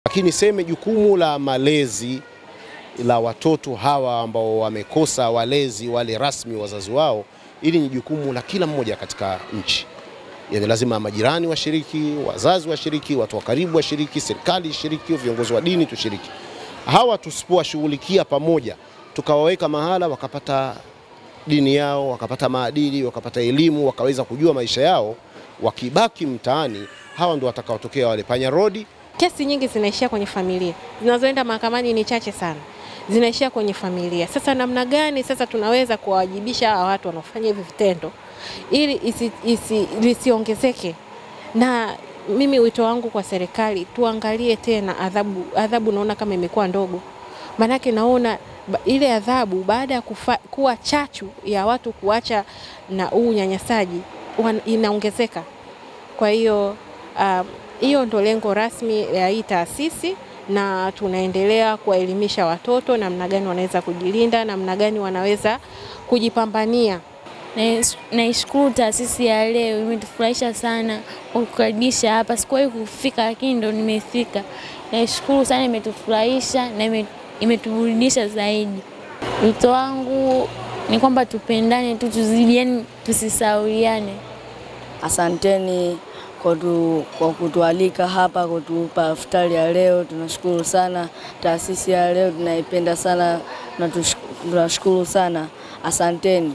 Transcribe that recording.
Lakini seme jukumu la malezi la watoto hawa ambao wamekosa walezi wale rasmi wazazi wao, ili ni jukumu la kila mmoja katika nchi. Yani lazima majirani washiriki, wazazi washiriki, watu wa karibu washiriki, serikali ishiriki, viongozi wa dini tushiriki. Hawa tusipowashughulikia pamoja, tukawaweka mahala wakapata dini yao, wakapata maadili, wakapata elimu, wakaweza kujua maisha yao, wakibaki mtaani, hawa ndio watakaotokea wale panya rodi. Kesi nyingi zinaishia kwenye familia. Zinazoenda mahakamani ni chache sana. Zinaishia kwenye familia. Sasa namna gani sasa tunaweza kuwajibisha hawa watu wanaofanya hivi vitendo ili lisiongezeke? Na mimi wito wangu kwa serikali, tuangalie tena adhabu naona kama imekuwa ndogo. Manake naona ile adhabu baada ya kuwa chachu ya watu kuacha na unyanyasaji inaongezeka. Kwa hiyo hiyo ndio lengo rasmi ya hii taasisi, na tunaendelea kuwaelimisha watoto namna gani wanaweza kujilinda, namna gani wanaweza kujipambania. Naishukuru taasisi ya leo, imetufurahisha sana kukaribisha hapa. Sikuwahi kufika lakini ndo nimefika. Naishukuru sana, imetufurahisha na imetuburudisha zaidi. Wito wangu ni kwamba tupendane tu, tuzidiane, tusisauliane. Asanteni kwa kutualika hapa, kutupa iftari ya leo. Tunashukuru sana taasisi ya leo, tunaipenda sana na tunashukuru sana. Asanteni.